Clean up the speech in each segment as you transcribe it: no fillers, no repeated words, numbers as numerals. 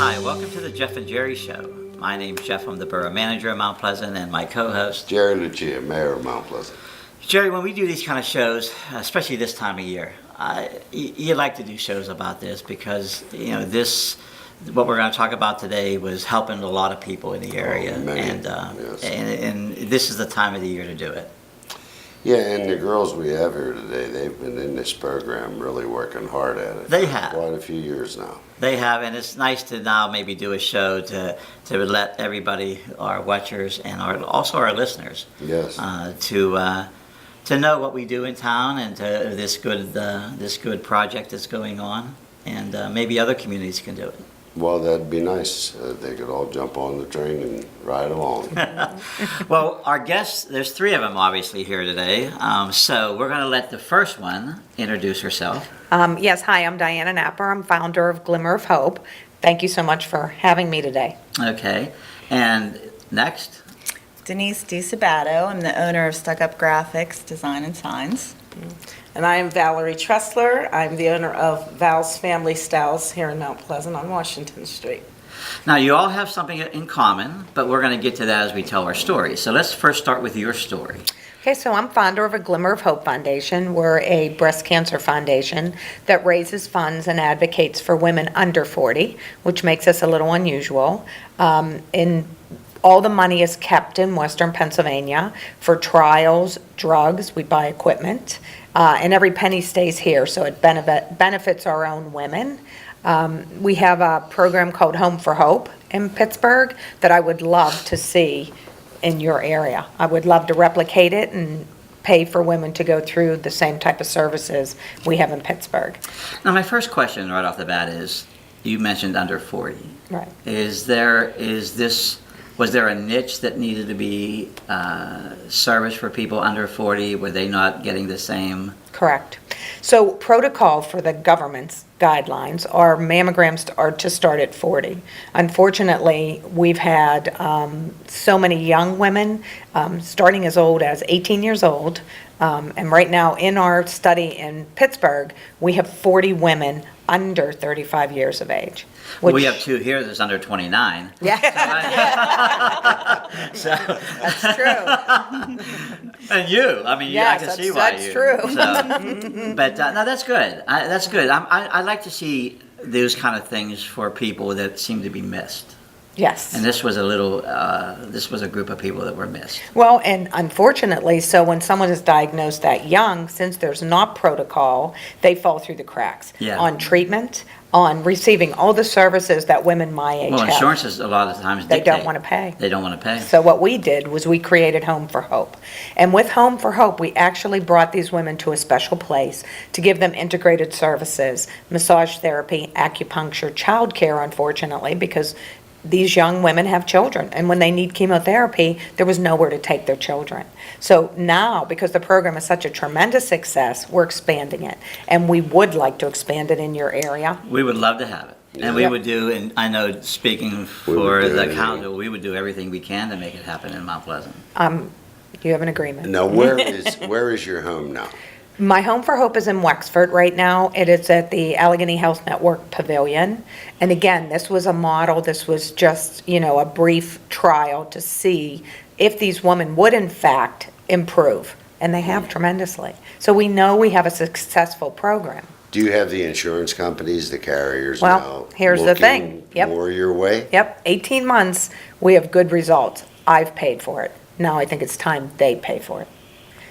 Hi, welcome to the Jeff and Jerry Show. My name's Jeff, I'm the Borough Manager of Mount Pleasant, and my co-host, Jerry Lucia, Mayor of Mount Pleasant. Jerry. When we do these kind of shows, especially this time of year, you like to do shows about this because, you know, what we're going to talk about today was helping a lot of people in the area, Yes. and this is the time of the year to do it. Yeah, and the girls we have here today, they've been in this program really working hard at it. They for have. Quite a few years now. They have, and it's nice to now maybe do a show to let everybody, our watchers and also our listeners, Yes. to know what we do in town and to this good project that's going on, and maybe other communities can do it. Well, that'd be nice. They could all jump on the train and ride along. Well, our guests, there's three of them obviously here today, so we're going to let the first one introduce herself. Yes, hi, I'm Diana Napper. I'm founder of Glimmer of Hope. Thank you so much for having me today. Okay, and next? Denise DiSabato. I'm the owner of Stuck Up Graphics, Design and Signs. And I am Valerie Tressler. I'm the owner of Val's Family Styles here in Mount Pleasant on Washington Street. Now, you all have something in common, but we're going to get to that as we tell our story. So let's first start with your story. Okay, so I'm founder of a Glimmer of Hope Foundation. We're a breast cancer foundation that raises funds and advocates for women under 40, which makes us a little unusual. All the money is kept in Western Pennsylvania for trials, drugs, we buy equipment, and every penny stays here, so it benefits our own women. We have a program called Home for Hope in Pittsburgh that I would love to see in your area. I would love to replicate it and pay for women to go through the same type of services we have in Pittsburgh. Now, my first question right off the bat is, you mentioned under 40. Right. Was there a niche that needed to be serviced for people under 40? Were they not getting the same? Correct. So protocol for the government's guidelines are mammograms are to start at 40. Unfortunately, we've had so many young women starting as old as 18 years old. And right now in our study in Pittsburgh, we have 40 women under 35 years of age. Well, we have two here that's under 29. Yeah. So, That's true. and you, I mean, Yes, I can see why that's you. true. So, but no, that's good. That's good. I like to see those kind of things for people that seem to be missed. Yes. And this was this was a group of people that were missed. Well, and unfortunately, so when someone is diagnosed that young, since there's not protocol, they fall through the cracks Yeah. on treatment, on receiving all the services that women my age Well, have. insurances a lot of times They dictate. don't want to pay. They don't want to pay. So what we did was we created Home for Hope. And with Home for Hope, we actually brought these women to a special place to give them integrated services, massage therapy, acupuncture, childcare, unfortunately, because these young women have children, and when they need chemotherapy, there was nowhere to take their children. So now, because the program is such a tremendous success, we're expanding it, and we would like to expand it in your area. We would love to have it. And we Yep. would do, and I know speaking We for would do the anything. council, we would do everything we can to make it happen in Mount Pleasant. You have an agreement. Now, where is your home now? My Home for Hope is in Wexford right now. It is at the Allegheny Health Network Pavilion. And again, this was a model, this was just, a brief trial to see if these women would in fact improve. And they have tremendously. So we know we have a successful program. Do you have the insurance companies, the carriers Well, now here's the thing. looking Yep. more your way? Yep, 18 months, we have good results. I've paid for it. Now I think it's time they pay for it.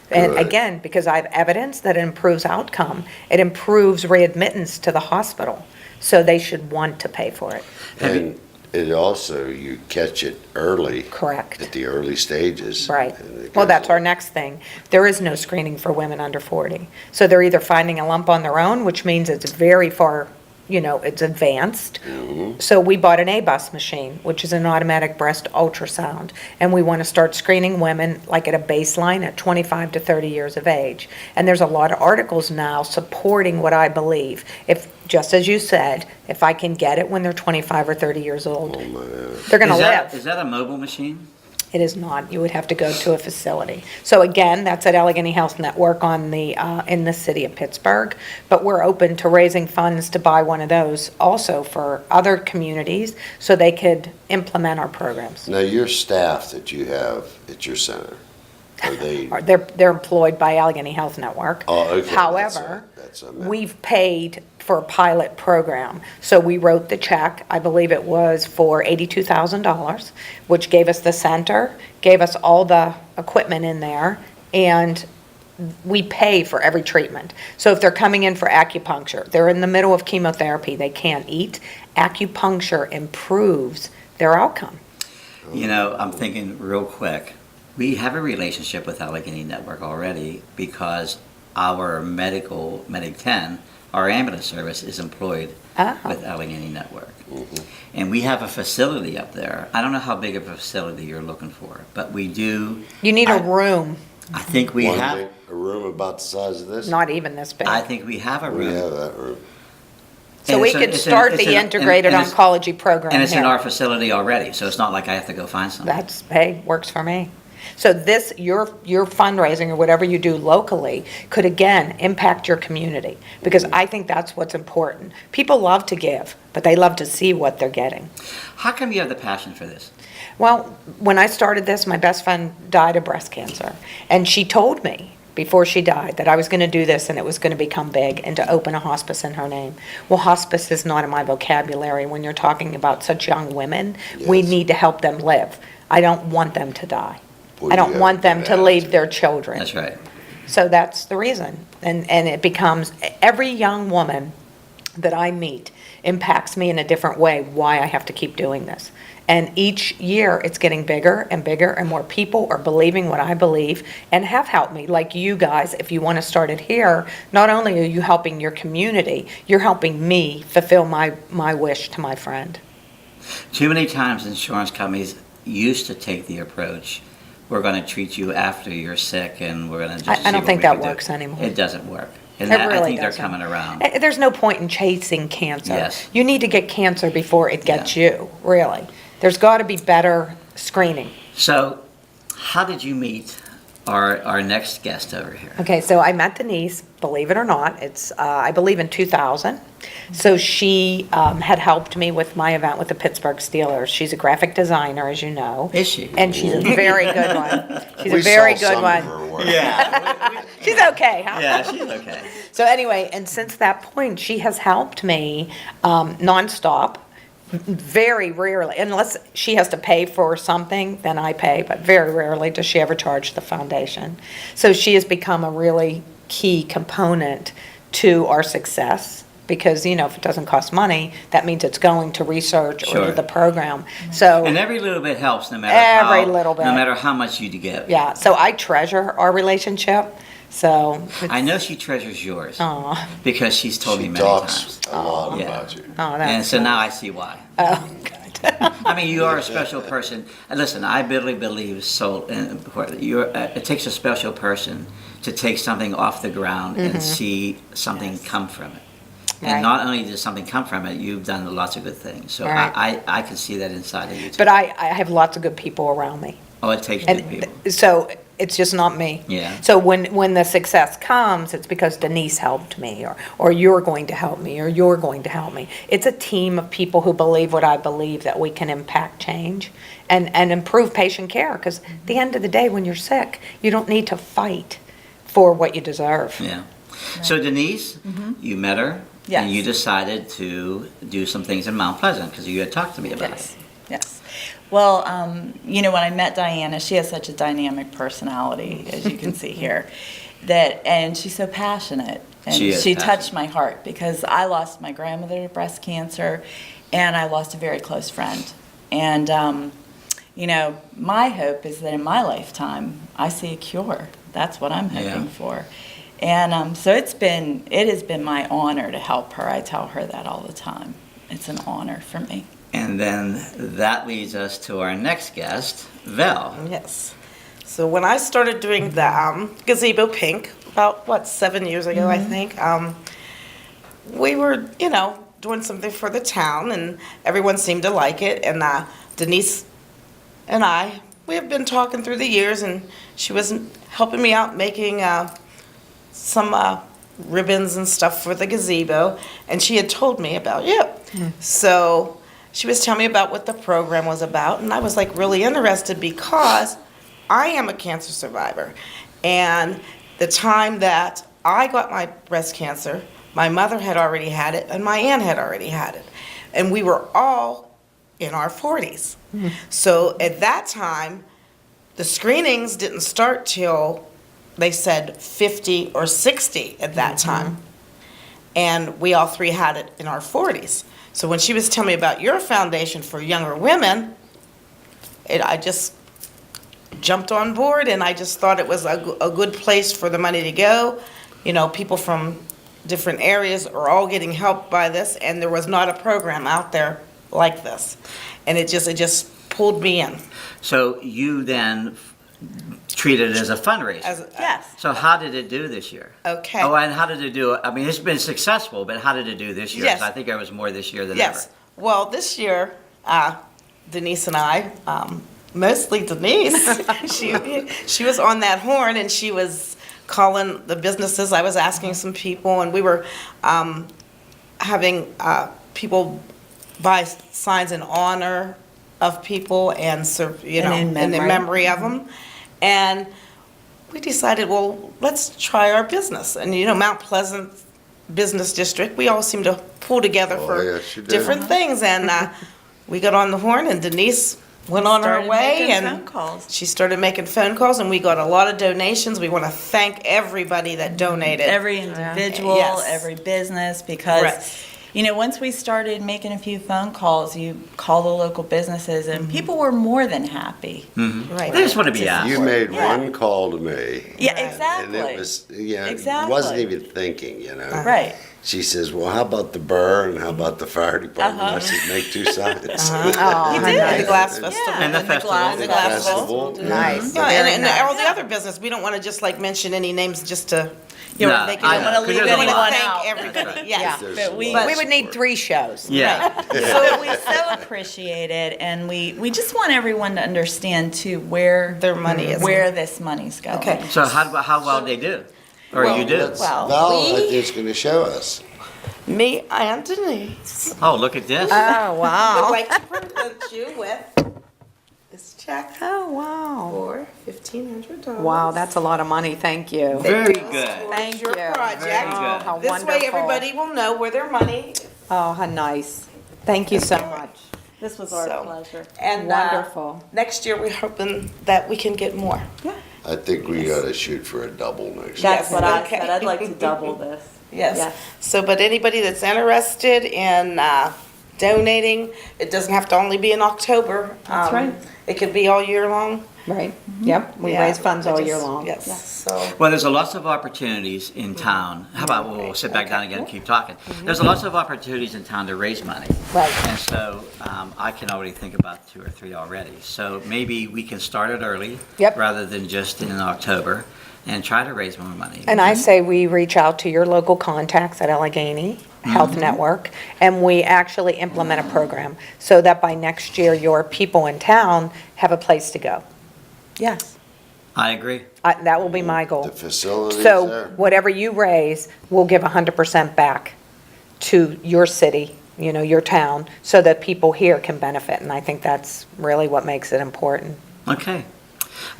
And Good. again, because I have evidence that it improves outcome, it improves readmittance to the hospital. So they should want to pay for it. And it also, you catch it early. Correct. At the early stages. Right. And it Well, goes that's our on. next thing. There is no screening for women under 40. So they're either finding a lump on their own, which means it's very far, it's advanced. So we bought an A-bus machine, which is an automatic breast ultrasound. And we want to start screening women like at a baseline at 25 to 30 years of age. And there's a lot of articles now supporting what I believe. If, just as you said, if I can get it when they're 25 or 30 years old, Oh, my. they're going to Is live. that a mobile machine? It is not. You would have to go to a facility. So again, that's at Allegheny Health Network on the, in the city of Pittsburgh. But we're open to raising funds to buy one of those also for other communities so they could implement our programs. Now, your staff that you have at your center, are they? They're employed by Allegheny Health Network. Oh, okay. However, That's what I meant. we've paid for a pilot program. So we wrote the check, I believe it was for $82,000, which gave us the center, gave us all the equipment in there, and we pay for every treatment. So if they're coming in for acupuncture, they're in the middle of chemotherapy, they can't eat, acupuncture improves their outcome. You know, I'm thinking real quick. We have a relationship with Allegheny Network already because our Medic 10, our ambulance service is employed Oh. with Allegheny Network. And we have a facility up there. I don't know how big of a facility you're looking for, but we do. You need a room, I think we One have. big- A room about the size of this? not even this big. I think we have a We room. have that room. So And we it's in- could it's in- start it's the in- integrated and it's- oncology program And it's in here. our facility already, so it's not like I have to go find something. That's, hey, works for me. So this, your fundraising or whatever you do locally could again impact your community, because I think that's what's important. People love to give, but they love to see what they're getting. How come you have the passion for this? Well, when I started this, my best friend died of breast cancer, and she told me before she died that I was going to do this and it was going to become big and to open a hospice in her name. Well, hospice is not in my vocabulary when you're talking about such young women. We Yes. need to help them live. I don't want them to die. Boy, I you don't have want a them good to leave attitude. their children. That's right. So that's the reason. And it becomes, every young woman that I meet impacts me in a different way, why I have to keep doing this. And each year, it's getting bigger and bigger, and more people are believing what I believe and have helped me. Like you guys, if you want to start it here, not only are you helping your community, you're helping me fulfill my wish to my friend. Too many times insurance companies used to take the approach, we're going to treat you after you're sick and we're going to just I see don't what think we that can do. works anymore. It doesn't work. And It that, I really think doesn't. they're coming around. There's no point in chasing cancer. Yes. You need to get cancer before it gets you, really. There's got to be better screening. So, how did you meet our next guest over here? Okay, so I met Denise, believe it or not, it's, I believe in 2000. So she had helped me with my event with the Pittsburgh Steelers. She's a graphic designer, as you know. Is she? And she's a very good one. She's We a very saw good some one. of her work. Yeah. She's okay, huh? Yeah, she's okay. So anyway, and since that point, she has helped me nonstop. Very rarely, unless she has to pay for something, then I pay, but very rarely does she ever charge the foundation. So she has become a really key component to our success, because, you know, if it doesn't cost money, that means it's going to research or Sure. to the program. So, And every little bit helps, no matter Every little bit. no matter how much you give. yeah, so I treasure our relationship, so. I know she treasures yours Aw, because she's told me She many talks times. a lot Yeah. about you. oh, And that's. so now I see why. Oh, good. I mean, you are a special person. And listen, I really believe it takes a special person to take something off the ground and see something come from it. And Right. not only does something come from it, you've done lots of good things. So Right. I can see that inside of you too. But I have lots of good people around me. Oh, it takes good people. And so it's just not me. Yeah. So when the success comes, it's because Denise helped me, or you're going to help me, or you're going to help me. It's a team of people who believe what I believe, that we can impact change and improve patient care. Because at the end of the day, when you're sick, you don't need to fight for what you deserve. Yeah. So Denise, you met her. Yes. And you decided to do some things in Mount Pleasant because you had talked to me about Yes, it. yes. Well, you know, when I met Diana, she has such a dynamic personality, as you can see here, and she's so passionate. And She is she passionate. touched my heart because I lost my grandmother to breast cancer, and I lost a very close friend. And, you know, my hope is that in my lifetime, I see a cure. That's what I'm hoping Yeah. for. And so it has been my honor to help her. I tell her that all the time. It's an honor for me. And then that leads us to our next guest, Val. Yes. So when I started doing the gazebo pink, about 7 years ago, I think, we were, you know, doing something for the town, and everyone seemed to like it. And Denise and I we have been talking through the years, and she was helping me out making some ribbons and stuff for the gazebo, and she had told me about you. So she was telling me about what the program was about, and I was like really interested because I am a cancer survivor. And the time that I got my breast cancer, my mother had already had it, and my aunt had already had it. And we were all in our 40s. So at that time, the screenings didn't start till, they said 50 or 60 at that time. And we all three had it in our 40s. So when she was telling me about your foundation for younger women, I just jumped on board, and I just thought it was a good place for the money to go. You know, people from different areas are all getting helped by this, and there was not a program out there like this. And it just pulled me in. So you then treated it as a fundraiser. Yes. So how did it do this year? Okay. Oh, and how did it do? I mean, it's been successful, but how did it do this year? 'Cause Yes. I think there was more this year than Yes. ever. Well, this year, Denise and I, mostly Denise, she was on that horn, and she was calling the businesses. I was asking some people, and we were having people buy signs in honor of people and serve, you know, And in in the memory. memory of them. And we decided, well, let's try our business. And you know, Mount Pleasant Business District, we all seem to pull together Oh, for yes, you do. different things. And we got on the horn, and Denise went on her Started way, making and phone calls. she started making phone calls, and we got a lot of donations. We want to thank everybody that donated. Every individual, Yes. every business, because, Correct. you know, once we started making a few phone calls, you call the local businesses, and people were more than happy. Right. They just want to be asked. You made Yeah. one call to me. Yeah, Right. exactly. And it was, yeah, Exactly. wasn't even thinking, you know. Right. She says, well, how about the burr and how about the fire department? I said, make two signs. Oh, You how did. nice. The glass festival. Yeah. And the festival. glass The glass festival. festival. Nice. Yeah, Very and nice. all the other business, we don't want to just like mention any names just to You No, make it, I don't know, want to 'cause leave there's a we want to lot. anyone out. thank everybody. right. Yes. There's But a we- lot We of would need support. 3 shows. Yeah. So we so appreciate it, and we just want everyone to understand too where Their money is. where this money's going. Okay. So how well they do? Or Well, you do? That's- Well, Val, I we- think, is going to show us. Me and Denise Oh, look at this. Oh, would wow. like to present you with this check Oh, wow. for $1,500. Wow, that's a lot of money. Thank you. Very good. Thank your you. project. Very Oh, good. how This wonderful. way, everybody will know where their money. Oh, how nice. Thank you so much. this was So- pleasure. And Wonderful. next year, we're hoping that we can get more. I think we got to shoot for a double next That's Yes, what I okay. said. I'd like to double this. Yes. Yes. So, but anybody that's interested in donating, it doesn't have to only be in October. That's right. It could be all year long. Right. Yep, we Yeah, raise funds I all just- year long. Yes, so. Well, there's a lots of opportunities in town. How about we'll sit back down again and keep talking? There's lots of opportunities in town to raise money. Right. And so I can already think about 2 or 3 already. So maybe we can start it early. Yep. Rather than just in October and try to raise more money. And I say we reach out to your local contacts at Allegheny Health Network, and we actually implement a program so that by next year, your people in town have a place to go. Yes, I agree. that will be my goal. The facilities So there. whatever you raise, we'll give 100% back to your city, you know, your town, so that people here can benefit. And I think that's really what makes it important. Okay.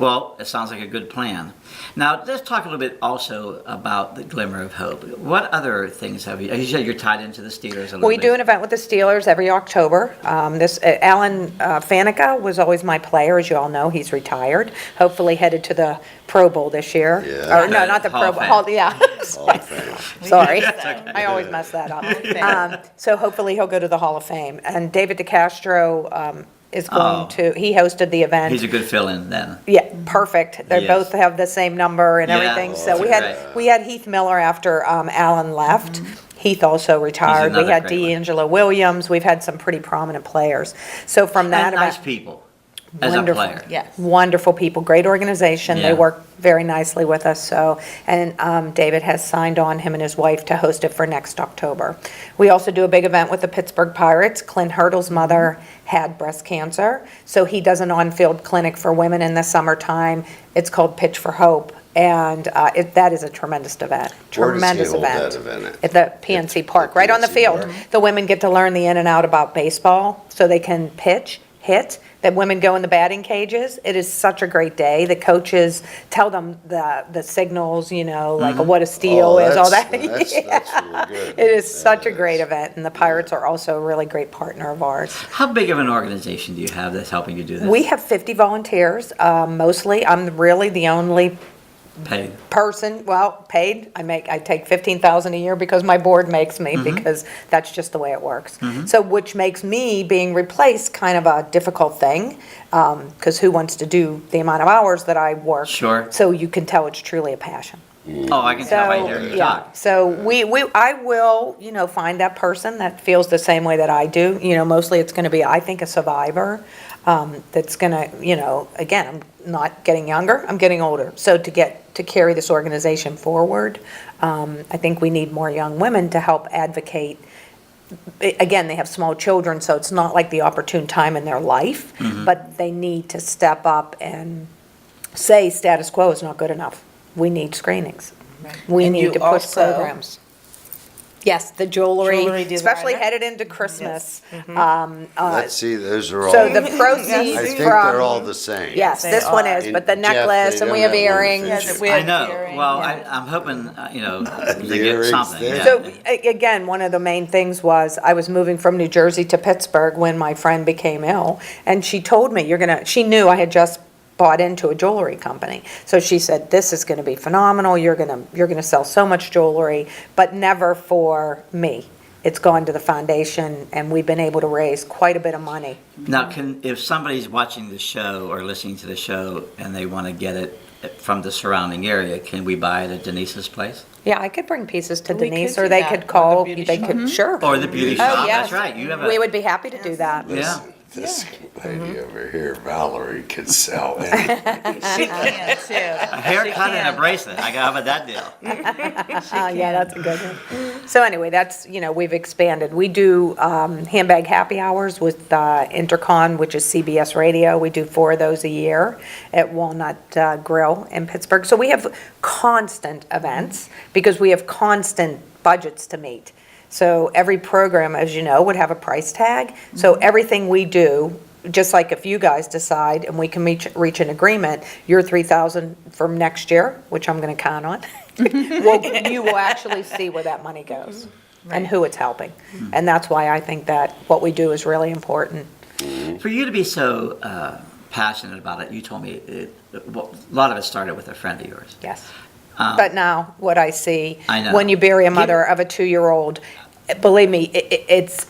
Well, it sounds like a good plan. Now, let's talk a little bit also about the Glimmer of Hope. What other things have you said you're tied into the Steelers a little bit. We do an event with the Steelers every October. Alan Faneca was always my player, as you all know. He's retired, hopefully headed to the Pro Bowl this year. Yeah. Or no, not the Hall Pro of Bowl. Fame. Yeah. Hall of Fame. Sorry. That's okay. I always mess that up. So hopefully he'll go to the Hall of Fame. And David DeCastro is Oh. going to, he hosted the event. He's a good fill-in then. Yeah, perfect. They Yes. both have the same number and Yeah. everything. Oh, So that's great. we had Heath Miller after Alan left. Heath also retired. We another had great one. D'Angelo Williams. We've had some pretty prominent players. So from that And nice event, people. As a Wonderful. player. Yes. Wonderful people, great organization. They Yeah. work very nicely with us, so, and David has signed on, him and his wife, to host it for next October. We also do a big event with the Pittsburgh Pirates. Clint Hurdle's mother had breast cancer, so he does an on-field clinic for women in the summertime. It's called Pitch for Hope, and that is a tremendous event, Where does he tremendous hold event. that event At the PNC Park, right on the PNC field. Park. The women get to learn the in and out about baseball, so they can pitch, hit, that women go in the batting cages. It is such a great day. The coaches tell them the signals, like what a steal Oh, is, all that's- that. that's Yeah. really good. It is such a That great is. event, and the Pirates are also a really great partner of ours. How big of an organization do you have that's helping you do this? We have 50 volunteers, mostly. I'm really the only Paid. person, well, paid. I take 15,000 a year because my board makes me, because that's just the way it works. So, which makes me being replaced kind of a difficult thing, because who wants to do the amount of hours that I work? Sure. So you can tell it's truly a passion. Oh, I can tell by So, hearing you yeah, talk. so I will, find that person that feels the same way that I do. Mostly it's gonna be, I think, a survivor, that's gonna, again, I'm not getting younger, I'm getting older. So to carry this organization forward, I think we need more young women to help advocate. Again, they have small children, so it's not like the opportune time in their life, but they need to step up and say status quo is not good enough. We need screenings. We And need you to push also- programs. Yes, the jewelry, Jewelry especially designer. headed into Christmas. Let's see, those are all, So the I proceeds think they're all from, the same. yes, They this one are. is, but the And Jeff, necklace, they and we don't have have one earrings. to finish. We I have know. earrings, Well, yeah. I'm hoping, to The get earrings something. there. Yeah. So, again, one of the main things was, I was moving from New Jersey to Pittsburgh when my friend became ill, and she told me, she knew I had just bought into a jewelry company. So she said, this is gonna be phenomenal, you're gonna sell so much jewelry, but never for me. It's gone to the foundation, and we've been able to raise quite a bit of money. Now, if somebody's watching the show or listening to the show and they want to get it from the surrounding area, can we buy it at Denise's place? Yeah, I could bring pieces to We could Denise, do or they that, or could the call, beauty they shop. could, sure. Or the beauty Oh, shop? yes. That's right. You have We a, would be happy to do that. yeah. This lady over here, Valerie, could sell anything. She can too. A haircut and a bracelet. How about that deal? Yeah, that's a good one. So anyway, we've expanded. We do handbag happy hours with Intercon, which is CBS Radio. We do 4 of those a year at Walnut Grill in Pittsburgh. So we have constant events because we have constant budgets to meet. So every program, as you know, would have a price tag. So everything we do, just like if you guys decide and we can reach an agreement, your 3,000 from next year, which I'm going to count on, you will actually see where that money goes and who it's helping. And that's why I think that what we do is really important. For you to be so passionate about it, you told me a lot of it started with a friend of yours. Yes. But now, what I see, I know. when you bury a mother of a 2-year-old, believe me,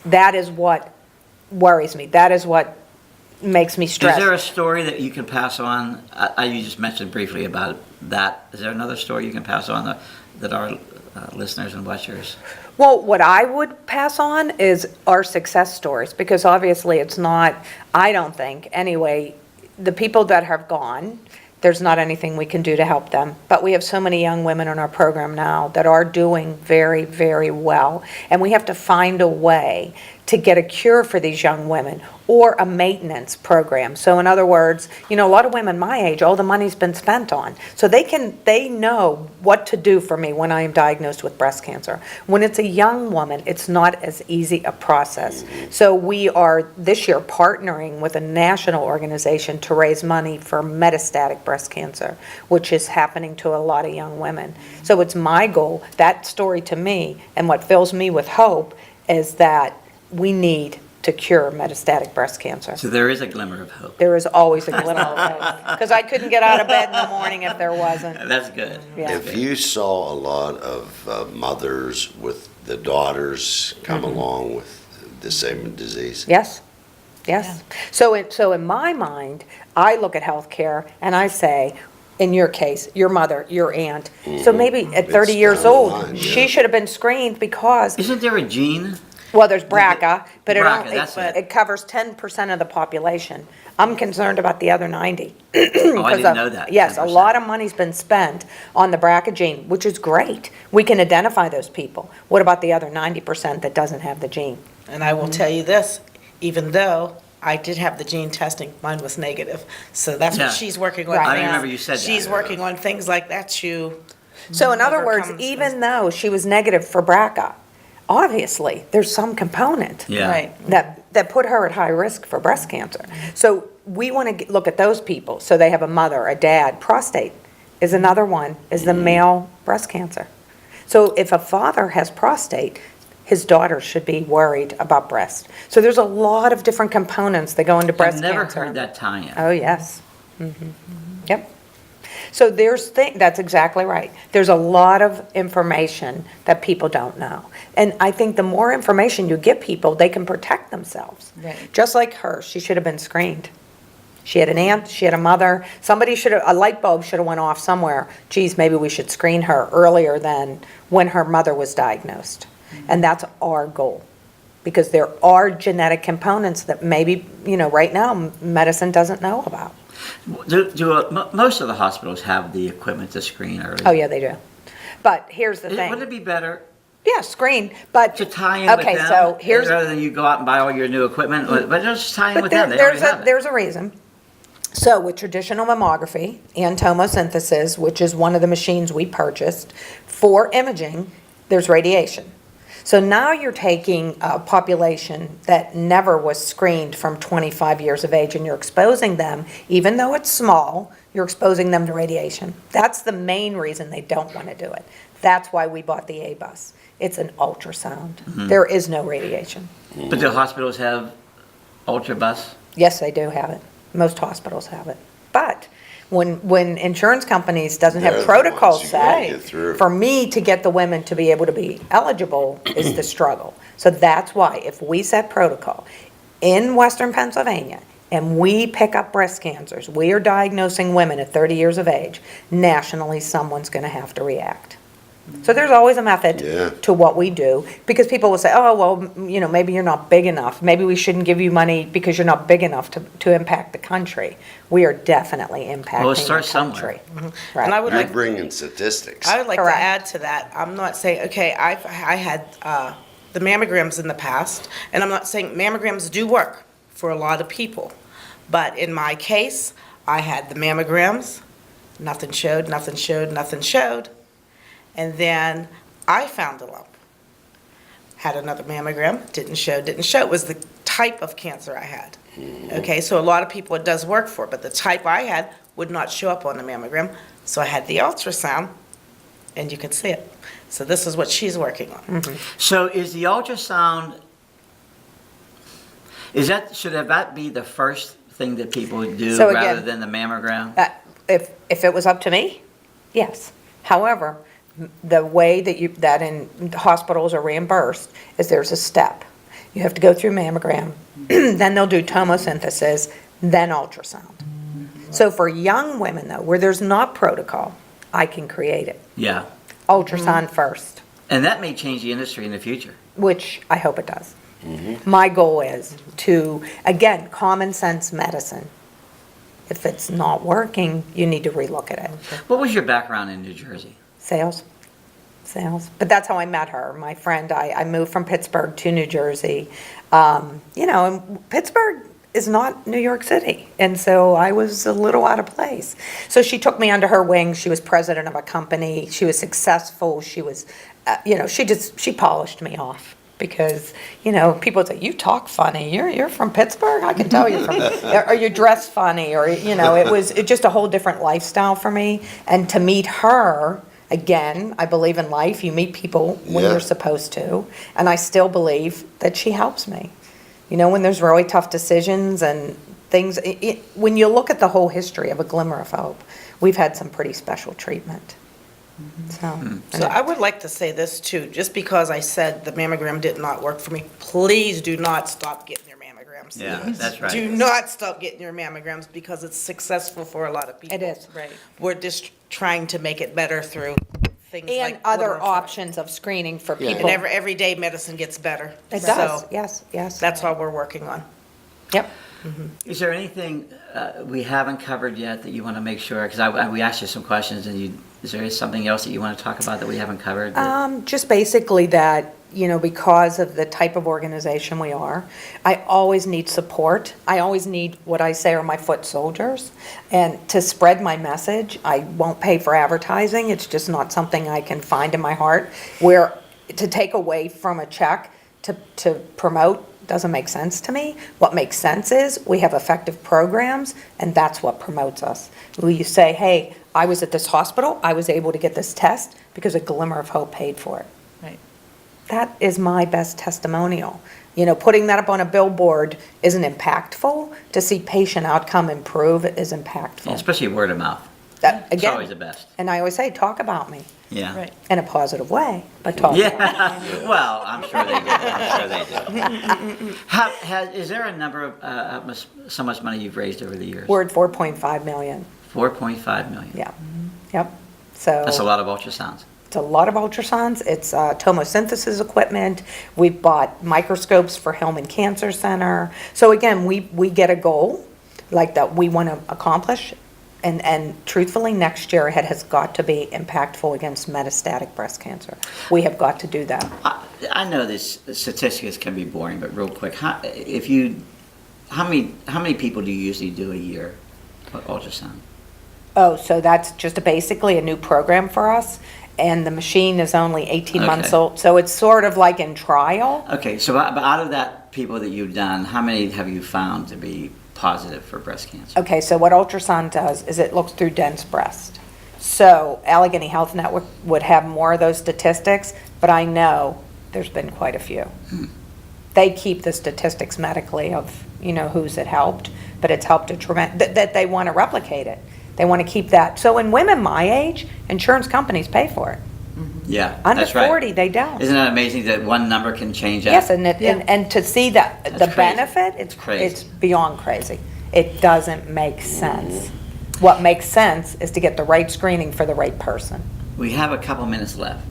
that is what worries me. That is what makes me Is stressed. there a story that you can pass on? You just mentioned briefly about that. Is there another story you can pass on that our listeners and watchers? Well, what I would pass on is our success stories, because obviously it's not, I don't think, anyway, the people that have gone, there's not anything we can do to help them. But we have so many young women in our program now that are doing very, very well. And we have to find a way to get a cure for these young women, or a maintenance program. So in other words, a lot of women my age, all the money's been spent on. So they know what to do for me when I am diagnosed with breast cancer. When it's a young woman, it's not as easy a process. So we are this year partnering with a national organization to raise money for metastatic breast cancer, which is happening to a lot of young women. So it's my goal, that story to me, and what fills me with hope, is that we need to cure metastatic breast cancer. So there is a glimmer of hope. There is always a glimmer of hope, because I couldn't get out of bed in the morning if there wasn't. That's good. Yeah. If you saw a lot of mothers with the daughters come along with the same disease, Yes, yes. So in my mind, I look at healthcare and I say, in your case, your mother, your aunt, so maybe at 30 It's years down the old, line, yeah. she should have been screened, because Isn't there a gene? Well, there's BRCA, but BRCA, that's it covers 10% of the population. I'm concerned about the other 90. Oh, I didn't know that. Yes, a 10%. lot of money's been spent on the BRCA gene, which is great. We can identify those people. What about the other 90% that doesn't have the gene? And I will tell you this, even though I did have the gene testing, mine was negative. So that's Yeah. what she's working on. Right. I things- remember you said that. She's working on things like that to, So in other words, Overcomes even though she was negative for BRCA, obviously, there's some component Yeah. Right. that put her at high risk for breast cancer. So we want to look at those people. So they have a mother, a dad. Prostate is another one, is the male breast cancer. So if a father has prostate, his daughter should be worried about breast. So there's a lot of different components that go into breast I've cancer. never heard that tie-in. Oh, yes. Yep. So that's exactly right. There's a lot of information that people don't know. And I think the more information you give people, they can protect themselves. Right. Just like her, she should have been screened. She had an aunt, she had a mother, a light bulb should have went off somewhere. Geez, maybe we should screen her earlier than when her mother was diagnosed. And that's our goal. Because there are genetic components that maybe, right now, medicine doesn't know about. Most of the hospitals have the equipment to screen early? Oh, yeah, they do. But here's the Wouldn't it thing. be better Yeah, screen, but. to tie in with them? Okay, so here's. Rather than you go out and buy all your new equipment, but just tie in But with them, they already have it. there's a reason. So with traditional mammography and tomosynthesis, which is one of the machines we purchased, for imaging, there's radiation. So now you're taking a population that never was screened from 25 years of age, and you're exposing them, even though it's small, you're exposing them to radiation. That's the main reason they don't want to do it. That's why we bought the A-bus. It's an ultrasound. There is no radiation. But do hospitals have ultrabus? Yes, they do have it. Most hospitals have it. But when insurance companies doesn't They're have the protocols ones you gotta set, get through. for me to get the women to be able to be eligible is the struggle. So that's why if we set protocol in Western Pennsylvania and we pick up breast cancers, we are diagnosing women at 30 years of age, nationally someone's going to have to react. So there's always a method Yeah. to what we do, because people will say, oh, well, maybe you're not big enough. Maybe we shouldn't give you money because you're not big enough to impact the country. We are definitely impacting Well, the start somewhere. country. and Right. I would You're like, bringing statistics. I would like to Correct. add to that. I'm not saying, okay, I had the mammograms in the past, and I'm not saying mammograms do work for a lot of people. But in my case, I had the mammograms, nothing showed, nothing showed, nothing showed. And then I found a lump. Had another mammogram, didn't show. It was the type of cancer I had. Okay, so a lot of people it does work for, but the type I had would not show up on the mammogram. So I had the ultrasound, and you could see it. So this is what she's working on. So is the ultrasound, should that be the first thing that people do So rather again- than the mammogram? If it was up to me, yes. However, the way that in hospitals are reimbursed is there's a step. You have to go through mammogram, then they'll do tomosynthesis, then ultrasound. So for young women though, where there's not protocol, I can create it. Yeah. Ultrasound first, And that may change the industry in the future. which I hope it does. My goal is to, again, common sense medicine. If it's not working, you need to relook at it. What was your background in New Jersey? Sales. But that's how I met her. My friend, I moved from Pittsburgh to New Jersey. And Pittsburgh is not New York City. And so I was a little out of place. So she took me under her wing. She was president of a company. She was successful. She was, she polished me off. Because, people say, you talk funny, you're from Pittsburgh? I can tell you're from, or you dress funny, or, it was just a whole different lifestyle for me. And to meet her, again, I believe in life, you meet people when Yeah. you're supposed to. And I still believe that she helps me. When there's really tough decisions and things, when you look at the whole history of A Glimmer of Hope, we've had some pretty special treatment. So I would like to say this too, just because I said the mammogram did not work for me, please do not stop getting your mammograms. Yeah, that's right. Do not stop getting your mammograms because it's successful for a lot of people. It is. Right. We're just trying to make it better through things And like other Glimmer of Hope. options of screening for Yeah. people. And everyday medicine gets better. It So does, yes, yes. that's what we're working on. Yep. Is there anything we haven't covered yet that you want to make sure? Because we asked you some questions, and is there something else that you want to talk about that we haven't covered? Just basically that, because of the type of organization we are, I always need support. I always need what I say are my foot soldiers. And to spread my message, I won't pay for advertising. It's just not something I can find in my heart. Where to take away from a check to promote doesn't make sense to me. What makes sense is we have effective programs, and that's what promotes us. You say, hey, I was at this hospital, I was able to get this test because a Glimmer of Hope paid for it. Right. That is my best testimonial. Putting that up on a billboard isn't impactful. To see patient outcome improve is impactful. Yeah, especially word of mouth. That, It's again, always the best. and I always say, talk about me Yeah. Right. in a positive way, but talk about me. Yeah. Well, I'm sure they do. I'm sure they do. Is there a number of so much money you've raised over the years? We're at 4.5 million. 4.5 million. Yeah. Yep. So. That's a lot of ultrasounds. It's a lot of ultrasounds. It's tomosynthesis equipment. We've bought microscopes for Hillman Cancer Center. So again, we get a goal like that we want to accomplish. And truthfully, next year it has got to be impactful against metastatic breast cancer. We have got to do that. I know this statistics can be boring, but real quick, how many people do you usually do a year of ultrasound? Oh, so that's just basically a new program for us. And the machine is only 18 months Okay. old. So it's sort of like in trial. Okay, so but out of that people that you've done, how many have you found to be positive for breast cancer? Okay, so what ultrasound does is it looks through dense breast. So Allegheny Health Network would have more of those statistics, but I know there's been quite a few. They keep the statistics medically of, who's it helped, but it's helped a tremendous, that they want to replicate it. They want to keep that. So in women my age, insurance companies pay for it. Yeah, Under that's right. 40, they don't. Isn't that amazing that one number can change that? Yes, and to see the crazy. benefit, it's Crazy. it's beyond crazy. It doesn't make sense. What makes sense is to get the right screening for the right person. We have a couple minutes left.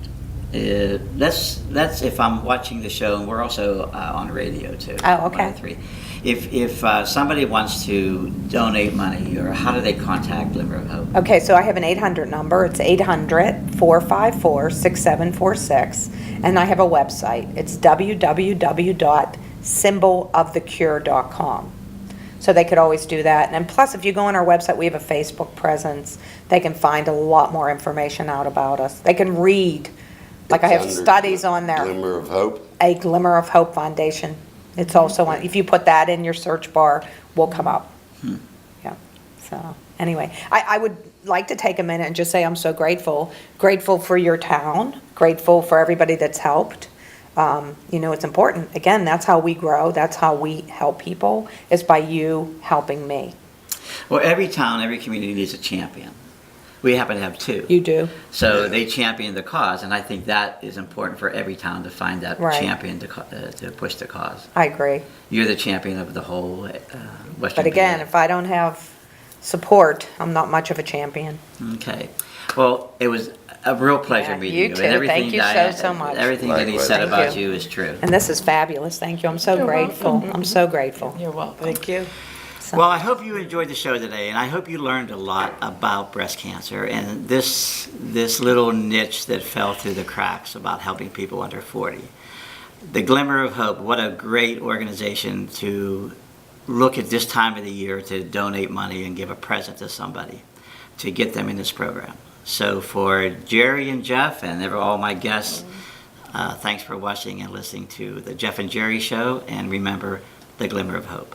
That's if I'm watching the show, and we're also on radio too. Oh, okay. 103. If somebody wants to donate money, or how do they contact Glimmer of Hope? Okay, so I have an 800 number. It's 800-454-6746. And I have a website. It's www.symbolofthecure.com. So they could always do that. And plus, if you go on our website, we have a Facebook presence. They can find a lot more information out about us. They can read. Like I have It's under studies on there. Glimmer of Hope. A Glimmer of Hope Foundation. It's also on, if you put that in your search bar, we'll come up. Yeah, so, anyway, I would like to take a minute and just say I'm so grateful. Grateful for your town, grateful for everybody that's helped. It's important. Again, that's how we grow, that's how we help people, is by you helping me. Well, every town, every community needs a champion. We happen to have two. You do. So they champion the cause, and I think that is important for every town to find that Right. champion to push the cause. I agree. You're the champion of the whole Western But again, PA. if I don't have support, I'm not much of a champion. Okay. Well, it was a real pleasure Yeah, meeting you you. too. And everything Thank you Diane- so much. Everything that he Likewise. said Thank about you. you is true. And this is fabulous. Thank you. I'm so grateful. I'm so grateful. You're welcome. Thank you. Well, I hope you enjoyed the show today, and I hope you learned a lot about breast cancer and this little niche that fell through the cracks about helping people under 40. The Glimmer of Hope, what a great organization to look at this time of the year to donate money and give a present to somebody to get them in this program. So for Jerry and Jeff and all my guests, thanks for watching and listening to the Jeff and Jerry Show, and remember the Glimmer of Hope.